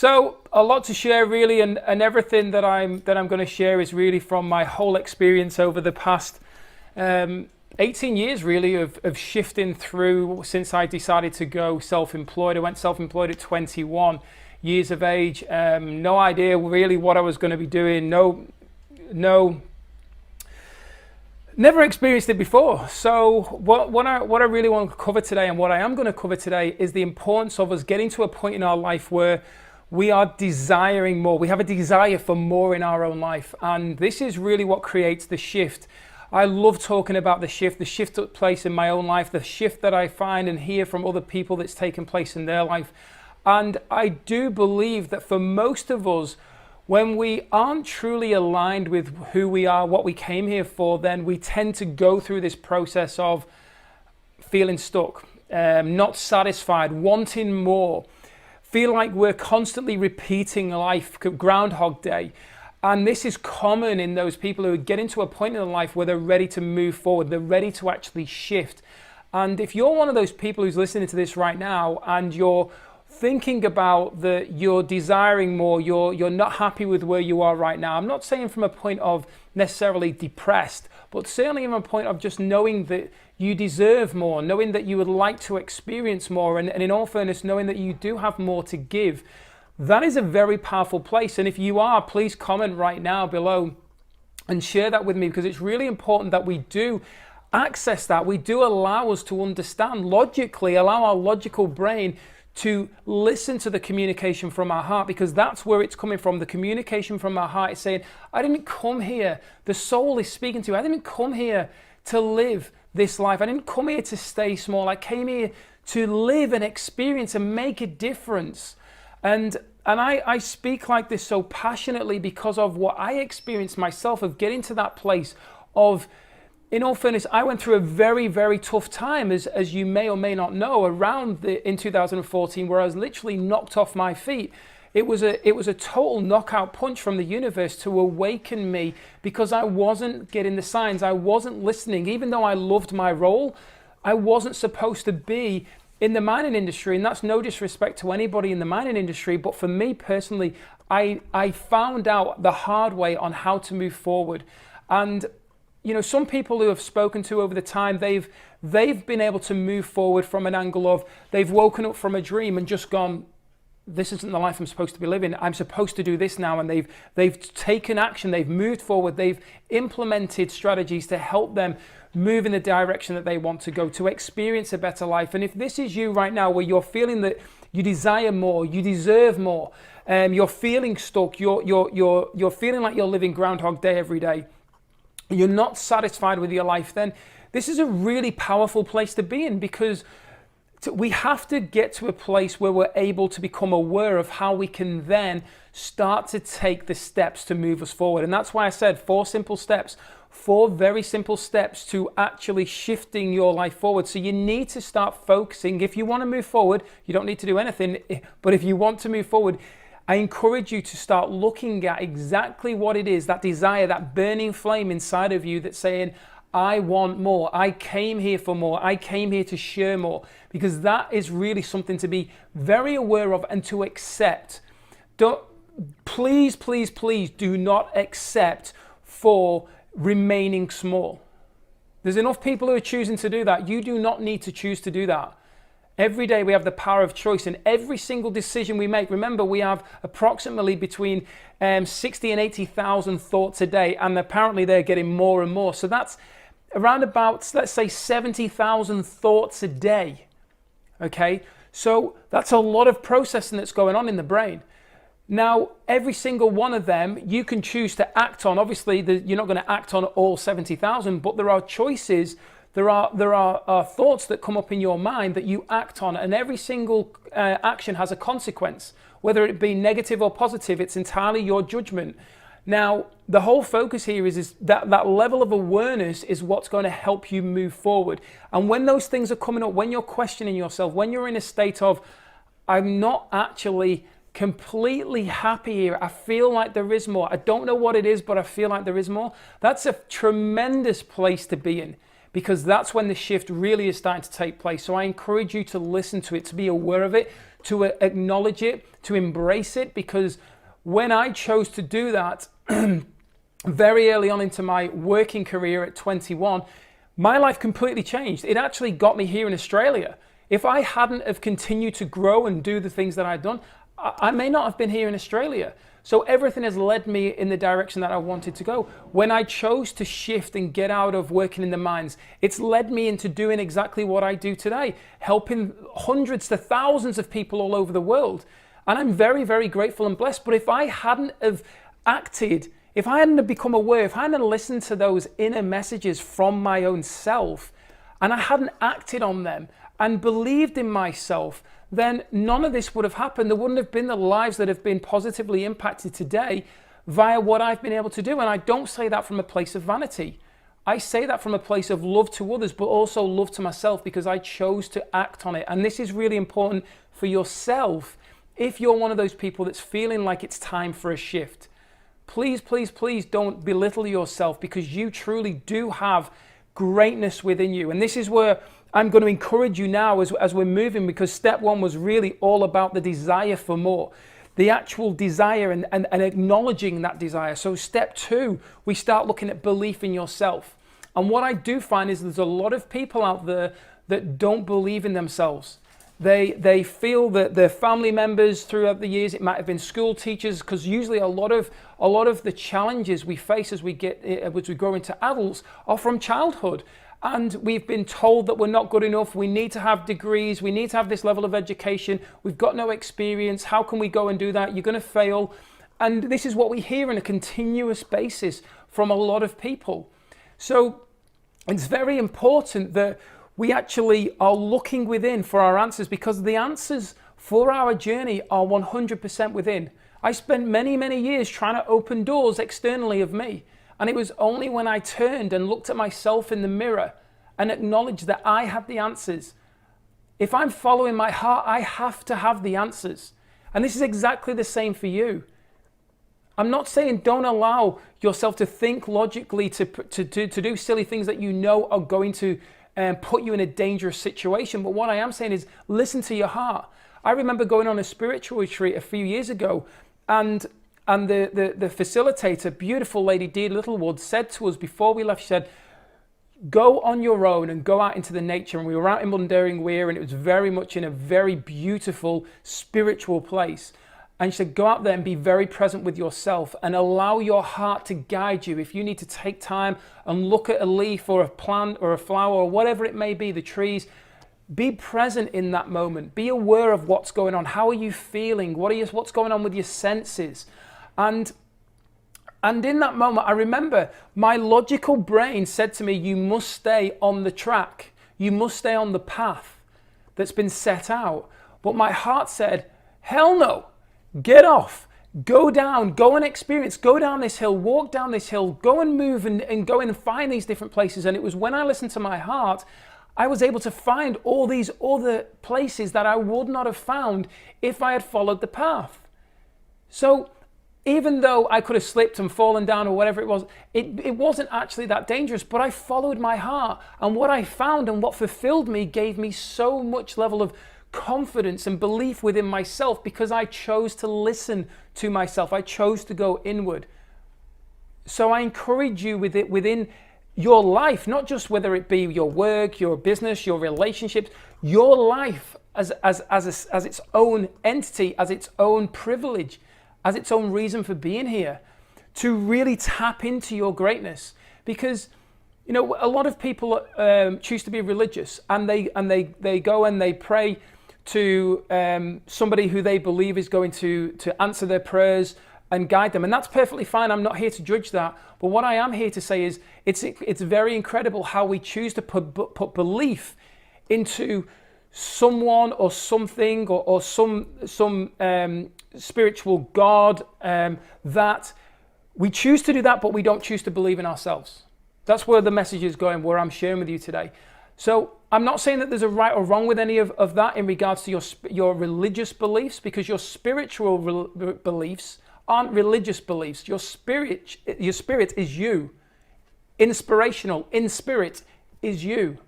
So a lot to share really, and everything that I'm going to share is really from my whole experience over the past 18 years really of shifting through since I decided to go self-employed. I went self-employed at 21 years of age. No idea really what I was going to be doing. Never experienced it before. So what I really want to cover today, and what I am going to cover today, is the importance of us getting to a point in our life where we are desiring more. We have a desire for more in our own life. And this is really what creates the shift. I love talking about the shift that took place in my own life, the shift that I find and hear from other people that's taken place in their life. And I do believe that for most of us, when we aren't truly aligned with who we are, what we came here for, then we tend to go through this process of feeling stuck, not satisfied, wanting more, feel like we're constantly repeating life, Groundhog Day. And this is common in those people who get into a point in their life where they're ready to move forward, they're ready to actually shift. And if you're one of those people who's listening to this right now and you're thinking about that you're desiring more, you're not happy with where you are right now, I'm not saying from a point of necessarily depressed, but certainly from a point of just knowing that you deserve more, knowing that you would like to experience more, and in all fairness, knowing that you do have more to give. That is a very powerful place. And if you are, please comment right now below and share that with me, because it's really important that we do access that. We do allow us to understand logically, allow our logical brain to listen to the communication from our heart, because that's where it's coming from. The communication from our heart is saying, I didn't come here. The soul is speaking to you. I didn't come here to live this life. I didn't come here to stay small. I came here to live and experience and make a difference. And I speak like this so passionately because of what I experienced myself, of getting to that place of, in all fairness, I went through a very, very tough time, as you may or may not know, in 2014, where I was literally knocked off my feet. It was a total knockout punch from the universe to awaken me, because I wasn't getting the signs. I wasn't listening. Even though I loved my role, I wasn't supposed to be in the mining industry. And that's no disrespect to anybody in the mining industry. But for me personally, I found out the hard way on how to move forward. And you know, some people who have spoken to over the time, they've been able to move forward from an angle of, they've woken up from a dream and just gone, this isn't the life I'm supposed to be living. I'm supposed to do this now. And they've taken action. They've moved forward. They've implemented strategies to help them move in the direction that they want to go, to experience a better life. And if this is you right now, where you're feeling that you desire more, you deserve more, you're feeling stuck, you're feeling like you're living Groundhog Day every day, you're not satisfied with your life, then this is a really powerful place to be in, because we have to get to a place where we're able to become aware of how we can then start to take the steps to move us forward. And that's why I said 4 simple steps, 4 very simple steps to actually shifting your life forward. So you need to start focusing. If you want to move forward, you don't need to do anything, but if you want to move forward, I encourage you to start looking at exactly what it is, that desire, that burning flame inside of you that's saying, I want more. I came here for more. I came here to share more, because that is really something to be very aware of and to accept. Please do not accept for remaining small. There's enough people who are choosing to do that. You do not need to choose to do that. Every day we have the power of choice, and every single decision we make, remember, we have approximately between 60 and 80,000 thoughts a day, and apparently they're getting more and more. So that's around about, let's say, 70,000 thoughts a day. Okay, so that's a lot of processing that's going on in the brain. Now, every single one of them you can choose to act on. Obviously, you're not going to act on all 70,000, but there are choices. There are thoughts that come up in your mind that you act on, and every single action has a consequence, whether it be negative or positive. It's entirely your judgment. Now, the whole focus here is that level of awareness is what's going to help you move forward. And when those things are coming up, when you're questioning yourself, when you're in a state of, I'm not actually completely happy here, I feel like there is more, I don't know what it is, but I feel like there is more, that's a tremendous place to be in, because that's when the shift really is starting to take place. So I encourage you to listen to it, to be aware of it, to acknowledge it, to embrace it, because when I chose to do that very early on into my working career at 21, my life completely changed. It actually got me here in Australia. If I hadn't have continued to grow and do the things that I'd done, I may not have been here in Australia. So everything has led me in the direction that I wanted to go. When I chose to shift and get out of working in the mines, it's led me into doing exactly what I do today, helping hundreds to thousands of people all over the world. And I'm very, very grateful and blessed. But if I hadn't have acted, if I hadn't have become aware, if I hadn't listened to those inner messages from my own self, and I hadn't acted on them and believed in myself, then none of this would have happened. There wouldn't have been the lives that have been positively impacted today via what I've been able to do. And I don't say that from a place of vanity. I say that from a place of love to others, but also love to myself, because I chose to act on it. And this is really important for yourself. If you're one of those people that's feeling like it's time for a shift, please, please, please don't belittle yourself, because you truly do have greatness within you. And this is where I'm going to encourage you now as we're moving, because step one was really all about the desire for more, the actual desire and acknowledging that desire. So step two, we start looking at belief in yourself. And what I do find is there's a lot of people out there that don't believe in themselves. They feel that their family members throughout the years, it might have been school teachers, because usually a lot of the challenges we face as we grow into adults are from childhood. And we've been told that we're not good enough, we need to have degrees, we need to have this level of education, we've got no experience, how can we go and do that? You're going to fail. And this is what we hear on a continuous basis from a lot of people. So it's very important that we actually are looking within for our answers, because the answers for our journey are 100% within. I spent many, many years trying to open doors externally of me. And it was only when I turned and looked at myself in the mirror and acknowledged that I had the answers. If I'm following my heart, I have to have the answers. And this is exactly the same for you. I'm not saying don't allow yourself to think logically, to do silly things that you know are going to put you in a dangerous situation. But what I am saying is listen to your heart. I remember going on a spiritual retreat a few years ago, and the facilitator, beautiful lady Dee Littlewood, said to us before we left, she said, go on your own and go out into the nature. And we were out in Mundaring Weir, and it was very much in a very beautiful spiritual place. And she said, go out there and be very present with yourself and allow your heart to guide you. If you need to take time and look at a leaf or a plant or a flower or whatever it may be, the trees, be present in that moment. Be aware of what's going on. How are you feeling? What's going on with your senses? And in that moment, I remember my logical brain said to me, you must stay on the track. You must stay on the path that's been set out. But my heart said, hell no, get off, go down, go and experience, go down this hill, walk down this hill, go and move and go and find these different places. And it was when I listened to my heart, I was able to find all these other places that I would not have found if I had followed the path. So even though I could have slipped and fallen down or whatever it was, it wasn't actually that dangerous, but I followed my heart. And what I found and what fulfilled me gave me so much level of confidence and belief within myself, because I chose to listen to myself. I chose to go inward. So I encourage you within your life, not just whether it be your work, your business, your relationships, your life as its own entity, as its own privilege, as its own reason for being here, to really tap into your greatness. Because you know, a lot of people choose to be religious, and they go and they pray to somebody who they believe is going to answer their prayers and guide them, and that's perfectly fine. I'm not here to judge that, but what I am here to say is it's very incredible how we choose to put belief into someone or something or some spiritual God, that we choose to do that, but we don't choose to believe in ourselves. That's where the message is going, where I'm sharing with you today. So I'm not saying that there's a right or wrong with any of that in regards to your religious beliefs, because your spiritual beliefs aren't religious beliefs. Your spirit is you. Inspirational, in spirit, is you.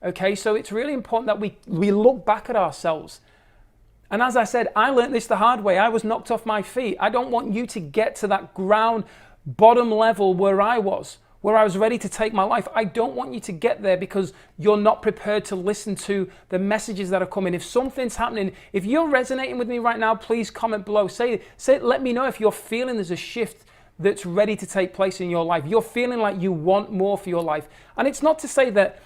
Okay, so it's really important that we look back at ourselves And as I said, I learned this the hard way. I was knocked off my feet. I don't want you to get to that ground bottom level where I was ready to take my life. I don't want you to get there because you're not prepared to listen to the messages that are coming. If something's happening, if you're resonating with me right now, please comment below. Let me know if you're feeling there's a shift that's ready to take place in your life. You're feeling like you want more for your life. And it's not to say that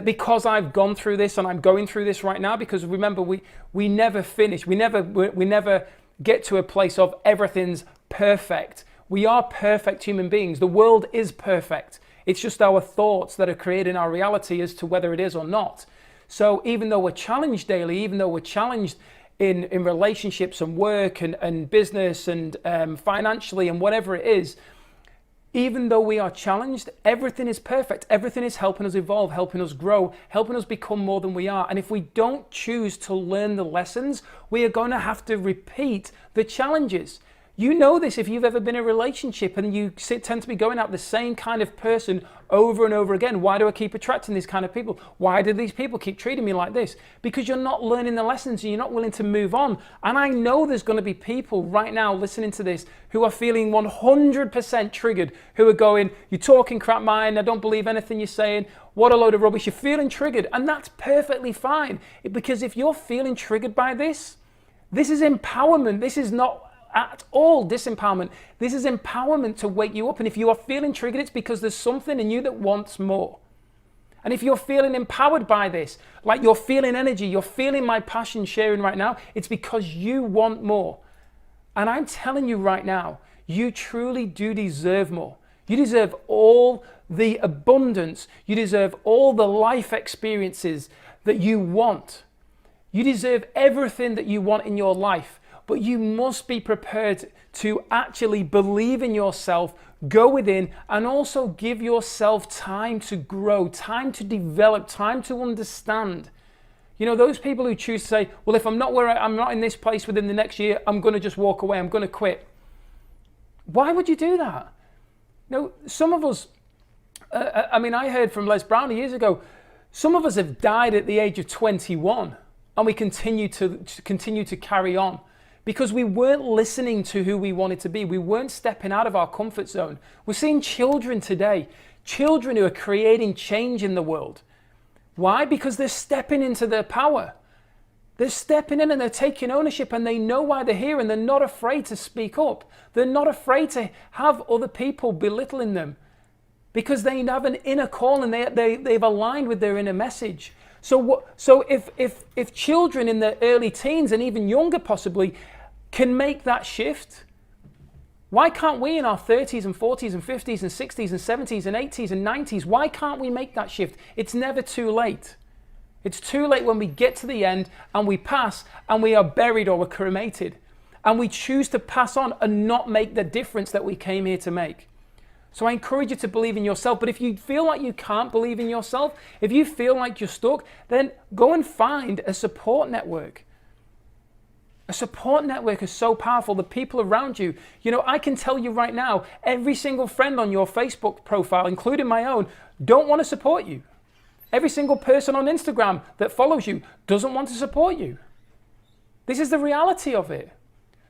because I've gone through this and I'm going through this right now, because remember, we never finish. We never get to a place of everything's perfect. We are perfect human beings. The world is perfect. It's just our thoughts that are creating our reality as to whether it is or not. So even though we're challenged daily, even though we're challenged in relationships and work and business and financially and whatever it is, even though we are challenged, everything is perfect. Everything is helping us evolve, helping us grow, helping us become more than we are. And if we don't choose to learn the lessons, we are going to have to repeat the challenges. You know this if you've ever been in a relationship and you tend to be going out the same kind of person over and over again. Why do I keep attracting these kind of people? Why do these people keep treating me like this? Because you're not learning the lessons and you're not willing to move on. And I know there's going to be people right now listening to this who are feeling 100% triggered, who are going, you're talking crap, man, I don't believe anything you're saying. What a load of rubbish. You're feeling triggered. And that's perfectly fine. Because if you're feeling triggered by this is empowerment. This is not at all disempowerment. This is empowerment to wake you up. And if you are feeling triggered, it's because there's something in you that wants more. And if you're feeling empowered by this, like you're feeling energy, you're feeling my passion sharing right now, it's because you want more. And I'm telling you right now, you truly do deserve more. You deserve all the abundance. You deserve all the life experiences that you want. You deserve everything that you want in your life. But you must be prepared to actually believe in yourself, go within, and also give yourself time to grow, time to develop, time to understand. You know, those people who choose to say, well, if I'm not in this place within the next year, I'm going to just walk away, I'm going to quit. Why would you do that? No, some of us, I heard from Les Brown years ago, some of us have died at the age of 21, and we continue to carry on. Because we weren't listening to who we wanted to be. We weren't stepping out of our comfort zone. We're seeing children today, children who are creating change in the world. Why? Because they're stepping into their power. They're stepping in and they're taking ownership and they know why they're here and they're not afraid to speak up. They're not afraid to have other people belittling them because they have an inner call and they've aligned with their inner message. So if children in their early teens and even younger possibly can make that shift, why can't we in our 30s and 40s and 50s and 60s and 70s and 80s and 90s, why can't we make that shift? It's never too late. It's too late when we get to the end and we pass and we are buried or we're cremated and we choose to pass on and not make the difference that we came here to make. So I encourage you to believe in yourself. But if you feel like you can't believe in yourself, if you feel like you're stuck, then go and find a support network. A support network is so powerful. The people around you, you know, I can tell you right now, every single friend on your Facebook profile, including my own, don't want to support you. Every single person on Instagram that follows you doesn't want to support you. This is the reality of it.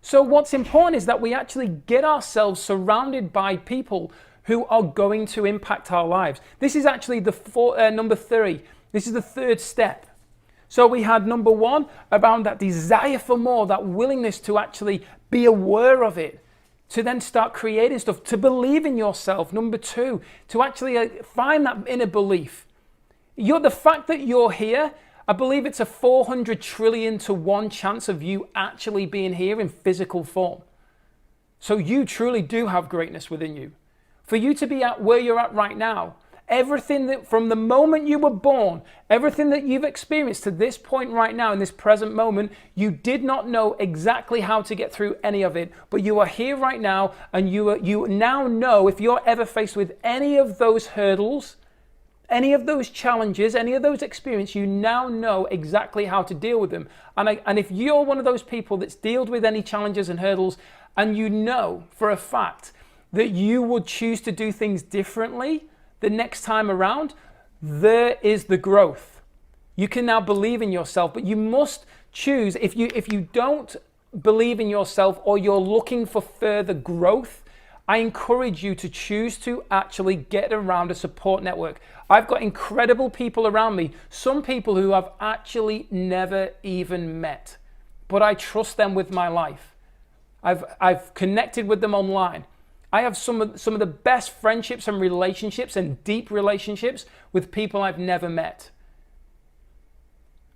So what's important is that we actually get ourselves surrounded by people who are going to impact our lives. This is actually number 3. This is the third step. So we had number 1 around that desire for more, that willingness to actually be aware of it, to then start creating stuff, to believe in yourself. Number 2, to actually find that inner belief. The fact that you're here, I believe it's a 400 trillion to 1 chance of you actually being here in physical form. So you truly do have greatness within you. For you to be at where you're at right now, everything that from the moment you were born, everything that you've experienced to this point right now in this present moment, you did not know exactly how to get through any of it, but you are here right now and you now know if you're ever faced with any of those hurdles, any of those challenges, any of those experiences, you now know exactly how to deal with them. And if you're one of those people that's dealt with any challenges and hurdles, and you know for a fact that you would choose to do things differently the next time around, there is the growth. You can now believe in yourself, but you must choose, if you don't believe in yourself or you're looking for further growth, I encourage you to choose to actually get around a support network. I've got incredible people around me, some people who I've actually never even met, but I trust them with my life. I've connected with them online. I have some of the best friendships and relationships and deep relationships with people I've never met.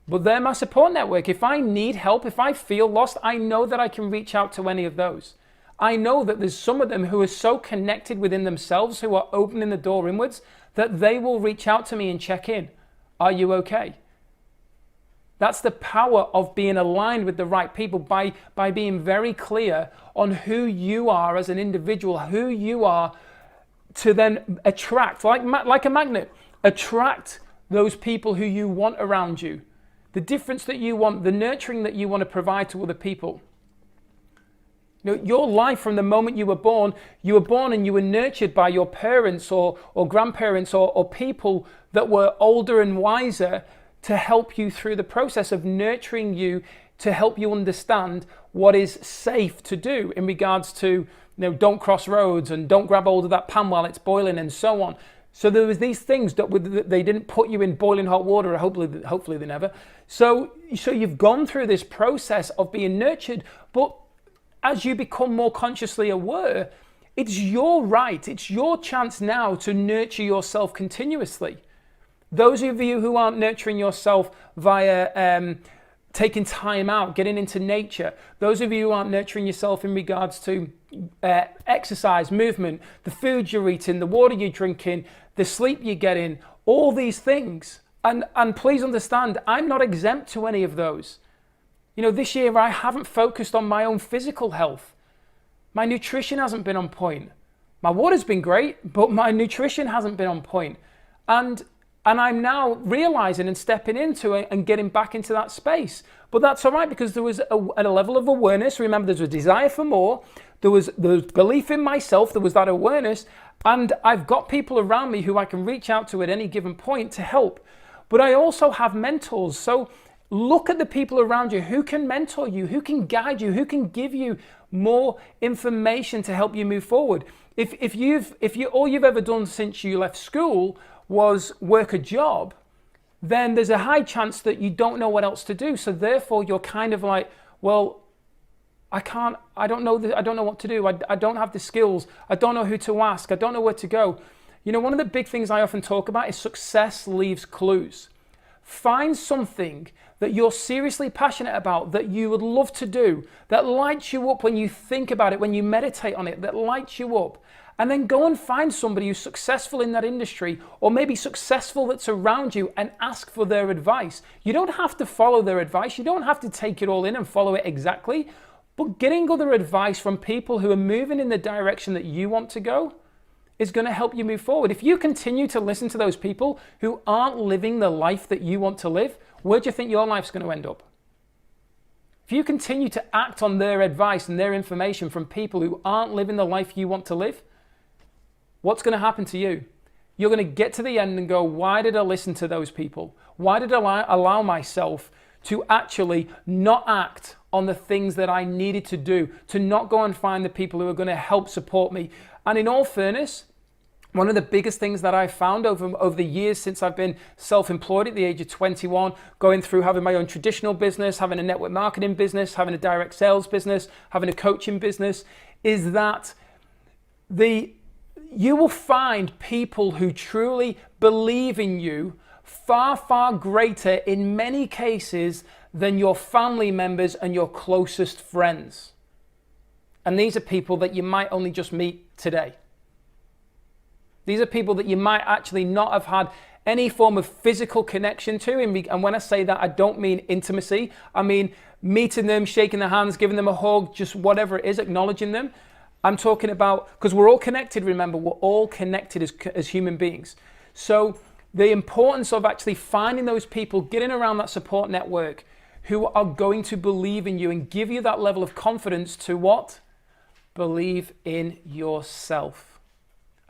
But they're my support network. If I need help, if I feel lost, I know that I can reach out to any of those. I know that there's some of them who are so connected within themselves, who are opening the door inwards, that they will reach out to me and check in. Are you okay? That's the power of being aligned with the right people, by being very clear on who you are as an individual, who you are, to then attract, like a magnet, attract those people who you want around you. The difference that you want, the nurturing that you want to provide to other people. You know, your life from the moment you were born and you were nurtured by your parents or grandparents or people that were older and wiser to help you through the process of nurturing you, to help you understand what is safe to do in regards to, you know, don't cross roads and don't grab hold of that pan while it's boiling and so on. So there was these things that they didn't put you in boiling hot water, or hopefully they never. So you've gone through this process of being nurtured, but as you become more consciously aware, it's your right, it's your chance now to nurture yourself continuously. Those of you who aren't nurturing yourself via taking time out, getting into nature, those of you who aren't nurturing yourself in regards to exercise, movement, the food you're eating, the water you're drinking, the sleep you're getting, all these things. And please understand, I'm not exempt to any of those. You know, this year I haven't focused on my own physical health. My nutrition hasn't been on point. My water's been great, but my nutrition hasn't been on point. And I'm now realizing and stepping into it and getting back into that space. But that's all right, because there was a level of awareness. Remember, there's a desire for more. There was belief in myself. There was that awareness. And I've got people around me who I can reach out to at any given point to help. But I also have mentors. So look at the people around you who can mentor you, who can guide you, who can give you more information to help you move forward. If all you've ever done since you left school was work a job, then there's a high chance that you don't know what else to do. So therefore you're kind of like, well, I don't know what to do. I don't have the skills. I don't know who to ask. I don't know where to go. You know, one of the big things I often talk about is success leaves clues. Find something that you're seriously passionate about, that you would love to do, that lights you up when you think about it, when you meditate on it, that lights you up. And then go and find somebody who's successful in that industry, or maybe successful that's around you, and ask for their advice. You don't have to follow their advice. You don't have to take it all in and follow it exactly. But getting other advice from people who are moving in the direction that you want to go is going to help you move forward. If you continue to listen to those people who aren't living the life that you want to live, where do you think your life's going to end up? If you continue to act on their advice and their information from people who aren't living the life you want to live, what's going to happen to you? You're going to get to the end and go, why did I listen to those people? Why did I allow myself to actually not act on the things that I needed to do, to not go and find the people who are going to help support me? And in all fairness, one of the biggest things that I've found over the years since I've been self-employed at the age of 21, going through having my own traditional business, having a network marketing business, having a direct sales business, having a coaching business, is that you will find people who truly believe in you far, far greater in many cases than your family members and your closest friends. And these are people that you might only just meet today. These are people that you might actually not have had any form of physical connection to. And when I say that, I don't mean intimacy. I mean meeting them, shaking their hands, giving them a hug, just whatever it is, acknowledging them. I'm talking about, because we're all connected, remember, we're all connected as human beings. So the importance of actually finding those people, getting around that support network who are going to believe in you and give you that level of confidence to what? Believe in yourself.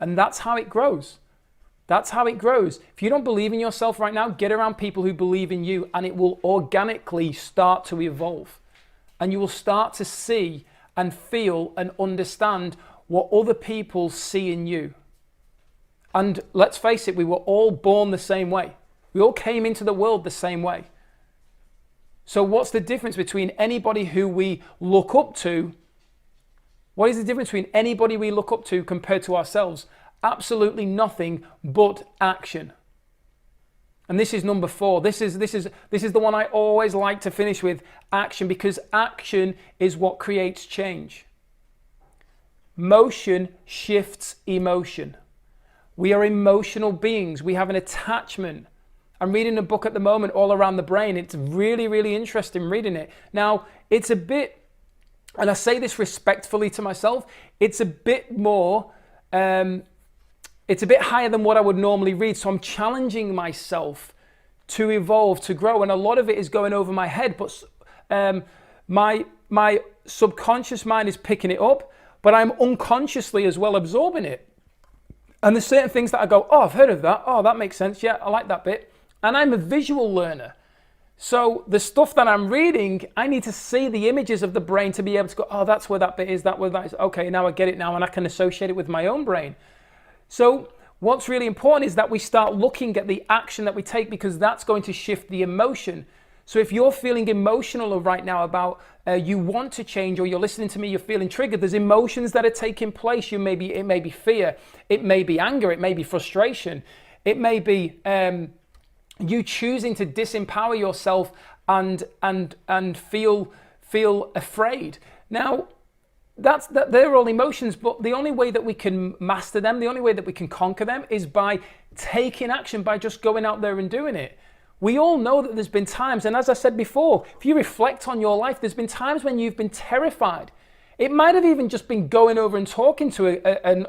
And that's how it grows. That's how it grows. If you don't believe in yourself right now, get around people who believe in you, and it will organically start to evolve. And you will start to see and feel and understand what other people see in you. And let's face it, we were all born the same way. We all came into the world the same way. So what's the difference between anybody who we look up to? What is the difference between anybody we look up to compared to ourselves? Absolutely nothing but action. And this is number 4. This is the one I always like to finish with, action, because action is what creates change. Motion shifts emotion. We are emotional beings. We have an attachment. I'm reading a book at the moment all around the brain. It's really, really interesting reading it. Now, it's a bit, and I say this respectfully to myself, it's a bit more, it's a bit higher than what I would normally read. So I'm challenging myself to evolve, to grow. And a lot of it is going over my head, but my subconscious mind is picking it up, but I'm unconsciously as well absorbing it. And there's certain things that I go, oh, I've heard of that. Oh, that makes sense. Yeah, I like that bit. And I'm a visual learner. So the stuff that I'm reading, I need to see the images of the brain to be able to go, oh, that's where that bit is, that where that is. Okay, now I get it now, and I can associate it with my own brain. So what's really important is that we start looking at the action that we take, because that's going to shift the emotion. So if you're feeling emotional right now about you want to change, or you're listening to me, you're feeling triggered, there's emotions that are taking place. It may be fear, it may be anger, it may be frustration, it may be you choosing to disempower yourself and feel afraid. Now, they're all emotions, but the only way that we can master them, the only way that we can conquer them, is by taking action, by just going out there and doing it. We all know that there's been times, and as I said before, if you reflect on your life, there's been times when you've been terrified. It might have even just been going over and talking to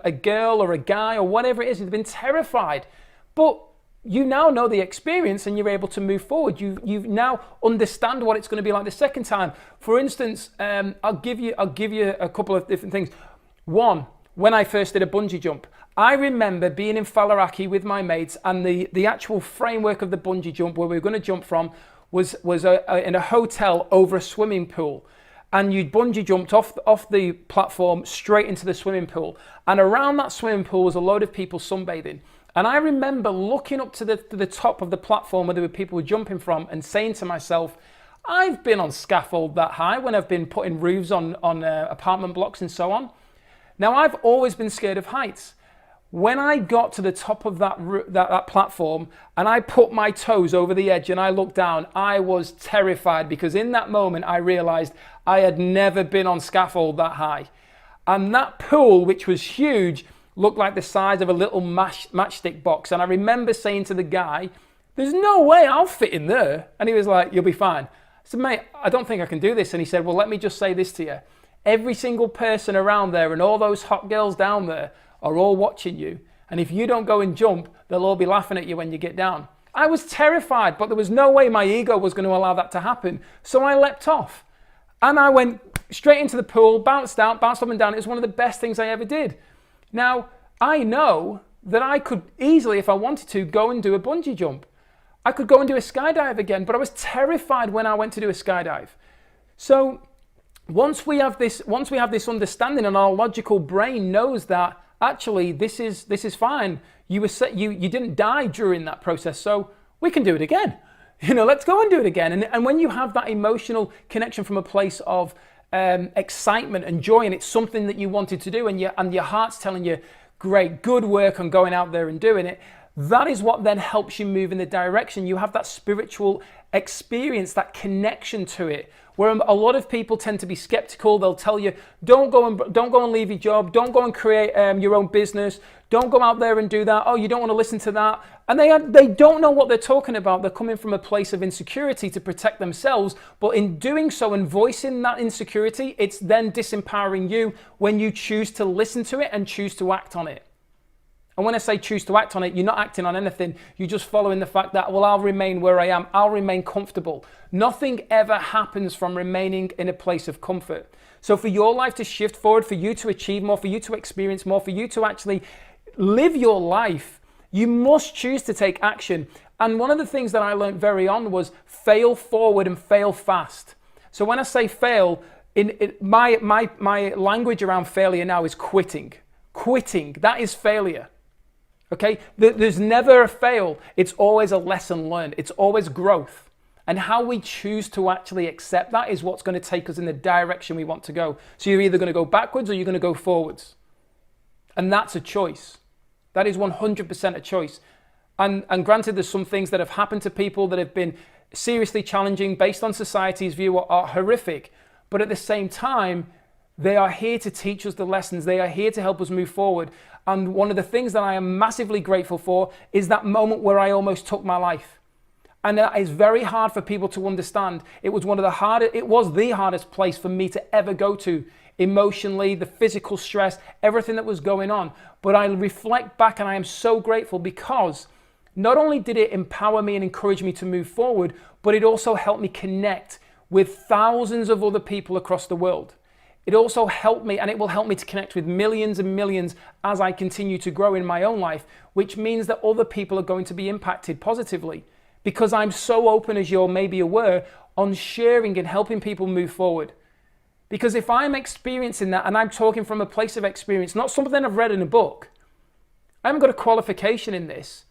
a girl or a guy or whatever it is. You've been terrified, but you now know the experience and you're able to move forward. You now understand what it's going to be like the second time. For instance, I'll give you a couple of different things. One, when I first did a bungee jump, I remember being in Faliraki with my mates, and the actual framework of the bungee jump where we were going to jump from was in a hotel over a swimming pool. And you'd bungee jumped off the platform straight into the swimming pool. And around that swimming pool was a load of people sunbathing. And I remember looking up to the top of the platform where there were people jumping from, and saying to myself, I've been on scaffold that high when I've been putting roofs on apartment blocks and so on. Now, I've always been scared of heights. When I got to the top of that platform and I put my toes over the edge and I looked down, I was terrified, because in that moment I realized I had never been on scaffold that high. And that pool, which was huge, looked like the size of a little matchstick box. And I remember saying to the guy, there's no way I'll fit in there. And he was like, you'll be fine. I said, mate, I don't think I can do this. And he said, well, let me just say this to you. Every single person around there and all those hot girls down there are all watching you. And if you don't go and jump, they'll all be laughing at you when you get down. I was terrified, but there was no way my ego was going to allow that to happen. So I leapt off. And I went straight into the pool, bounced out, bounced up and down. It was one of the best things I ever did. Now, I know that I could easily, if I wanted to, go and do a bungee jump. I could go and do a skydive again, but I was terrified when I went to do a skydive. So once we have this understanding, and our logical brain knows that actually this is fine. You didn't die during that process, so we can do it again. Let's go and do it again. And when you have that emotional connection from a place of excitement and joy, and it's something that you wanted to do, and your heart's telling you, great, good work on going out there and doing it, that is what then helps you move in the direction. You have that spiritual experience, that connection to it, where a lot of people tend to be skeptical. They'll tell you, don't go and leave your job, don't go and create your own business, don't go out there and do that. Oh, you don't want to listen to that. And they don't know what they're talking about. They're coming from a place of insecurity to protect themselves, but in doing so and voicing that insecurity, it's then disempowering you when you choose to listen to it and choose to act on it. And when I say choose to act on it, you're not acting on anything. You're just following the fact that, well, I'll remain where I am. I'll remain comfortable. Nothing ever happens from remaining in a place of comfort. So for your life to shift forward, for you to achieve more, for you to experience more, for you to actually live your life You must choose to take action. And one of the things that I learned very on was fail forward and fail fast. So when I say fail, my language around failure now is quitting. Quitting, that is failure. Okay? There's never a fail. It's always a lesson learned. It's always growth. And how we choose to actually accept that is what's going to take us in the direction we want to go. So you're either going to go backwards or you're going to go forwards. And that's a choice. That is 100% a choice. And granted, there's some things that have happened to people that have been seriously challenging based on society's view are horrific. But at the same time, they are here to teach us the lessons. They are here to help us move forward. And one of the things that I am massively grateful for is that moment where I almost took my life. And that is very hard for people to understand. It was the hardest place for me to ever go to, emotionally, the physical stress, everything that was going on. But I reflect back and I am so grateful because not only did it empower me and encourage me to move forward, but it also helped me connect with thousands of other people across the world. It also helped me, and it will help me to connect with millions and millions as I continue to grow in my own life, which means that other people are going to be impacted positively because I'm so open, as you're maybe aware, on sharing and helping people move forward. Because if I'm experiencing that, and I'm talking from a place of experience, not something I've read in a book, I haven't got a qualification in this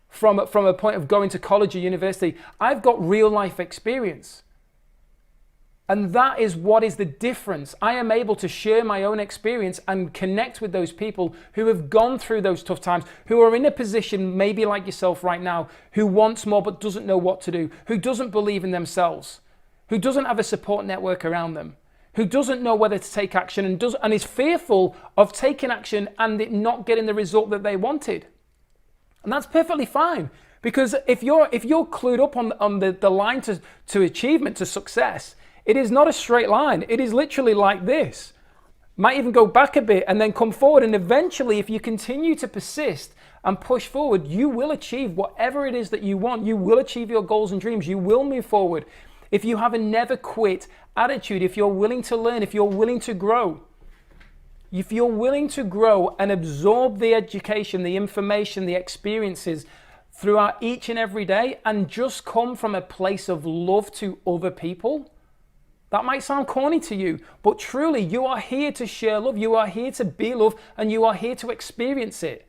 from a point of going to college or university. I've got real life experience. And that is what is the difference. I am able to share my own experience and connect with those people who have gone through those tough times, who are in a position maybe like yourself right now, who wants more but doesn't know what to do, who doesn't believe in themselves, who doesn't have a support network around them, who doesn't know whether to take action and is fearful of taking action and it not getting the result that they wanted. And that's perfectly fine. Because if you're clued up on the line to achievement, to success, it is not a straight line. It is literally like this. Might even go back a bit and then come forward. And eventually, if you continue to persist and push forward, you will achieve whatever it is that you want. You will achieve your goals and dreams. You will move forward. If you have a never quit attitude, if you're willing to learn, if you're willing to grow, if you're willing to grow and absorb the education, the information, the experiences throughout each and every day and just come from a place of love to other people, that might sound corny to you, but truly you are here to share love, you are here to be love, and you are here to experience it.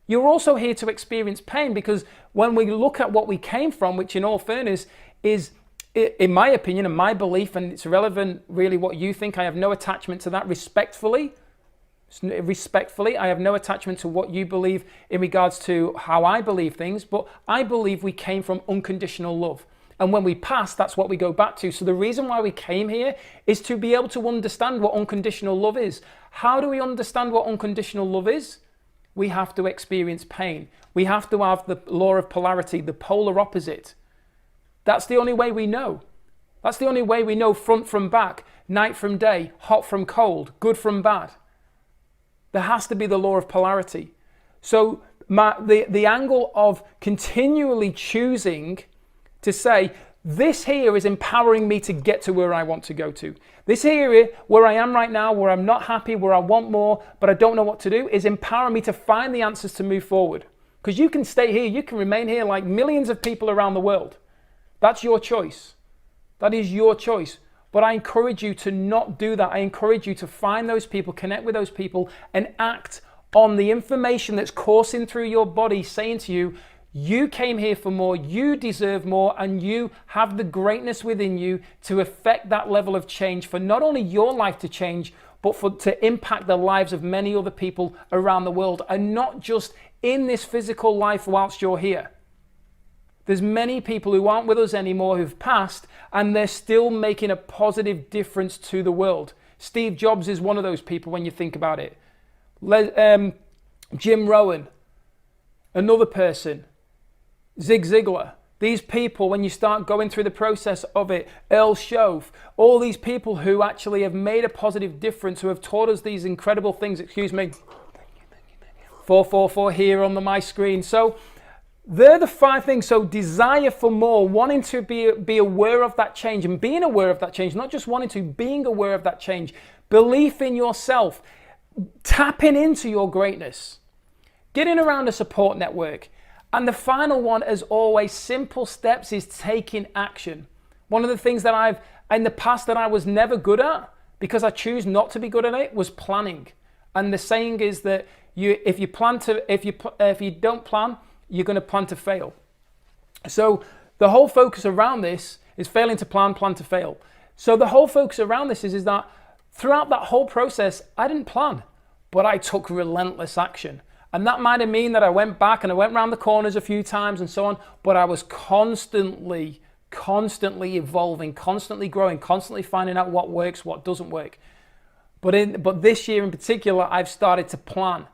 You're also here to experience pain because when we look at what we came from, which in all fairness is, in my opinion and my belief, and it's irrelevant really what you think, I have no attachment to that respectfully, I have no attachment to what you believe in regards to how I believe things, but I believe we came from unconditional love. And when we pass, that's what we go back to. So the reason why we came here is to be able to understand what unconditional love is. How do we understand what unconditional love is? We have to experience pain. We have to have the law of polarity, the polar opposite. That's the only way we know. That's the only way we know front from back, night from day, hot from cold, good from bad. There has to be the law of polarity. So the angle of continually choosing to say, this here is empowering me to get to where I want to go to. This here, where I am right now, where I'm not happy, where I want more, but I don't know what to do, is empowering me to find the answers to move forward. Because you can stay here, you can remain here like millions of people around the world. That's your choice. That is your choice. But I encourage you to not do that. I encourage you to find those people, connect with those people, and act on the information that's coursing through your body, saying to you, you came here for more, you deserve more, and you have the greatness within you to affect that level of change for not only your life to change, but to impact the lives of many other people around the world, and not just in this physical life whilst you're here. There's many people who aren't with us anymore who've passed, and they're still making a positive difference to the world. Steve Jobs is one of those people when you think about it. Jim Rohn, another person. Zig Ziglar. These people, when you start going through the process of it, Earl Shove, all these people who actually have made a positive difference, who have taught us these incredible things, 444 here on my screen. So they're the 5 things. So desire for more, wanting to be aware of that change and being aware of that change, not just wanting to, being aware of that change, belief in yourself, tapping into your greatness, getting around a support network. And the final one, as always, simple steps, is taking action. One of the things that I've, in the past, that I was never good at, because I choose not to be good at it, was planning. And the saying is that if you don't plan, you're going to plan to fail. So the whole focus around this is failing to plan, plan to fail. So the whole focus around this is that throughout that whole process, I didn't plan, but I took relentless action. And that might have meant that I went back and I went around the corners a few times and so on, but I was constantly evolving, constantly growing, constantly finding out what works, what doesn't work. But this year in particular, I've started to plan.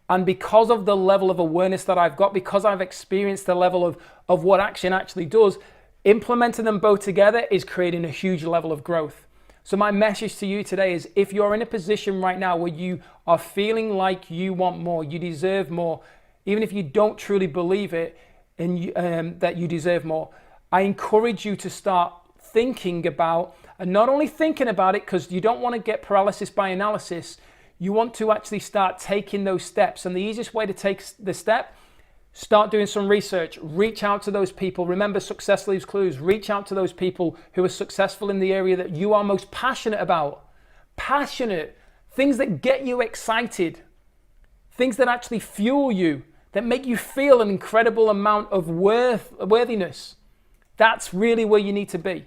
And because of the level of awareness that I've got, because I've experienced the level of what action actually does, implementing them both together is creating a huge level of growth. So my message to you today is, if you're in a position right now where you are feeling like you want more, you deserve more, even if you don't truly believe it, and that you deserve more, I encourage you to start thinking about, and not only thinking about it because you don't want to get paralysis by analysis, you want to actually start taking those steps. And the easiest way to take the step, start doing some research, reach out to those people. Remember, success leaves clues. Reach out to those people who are successful in the area that you are most passionate about. Passionate, things that get you excited, things that actually fuel you, that make you feel an incredible amount of worthiness. That's really where you need to be.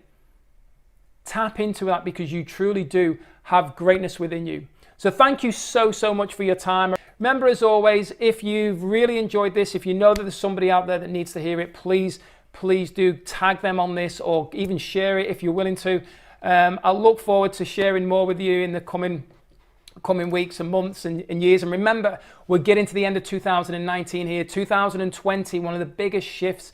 Tap into that, because you truly do have greatness within you. So thank you so much for your time. Remember, as always, if you've really enjoyed this, if you know that there's somebody out there that needs to hear it, please do tag them on this, or even share it if you're willing to. I'll look forward to sharing more with you in the coming weeks and months and years. And remember, we're getting to the end of 2019 here. 2020, one of the biggest shifts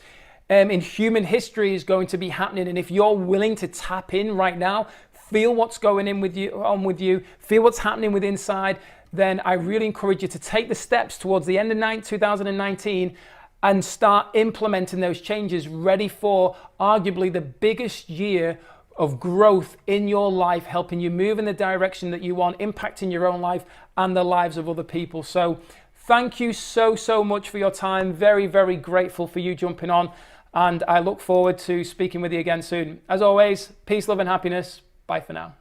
in human history is going to be happening. And if you're willing to tap in right now, feel what's going on with you, feel what's happening with inside, then I really encourage you to take the steps towards the end of 2019 and start implementing those changes, ready for arguably the biggest year of growth in your life, helping you move in the direction that you want, impacting your own life and the lives of other people. So thank you so much for your time. Very grateful for you jumping on, and I look forward to speaking with you again soon. As always, peace, love and happiness. Bye for now.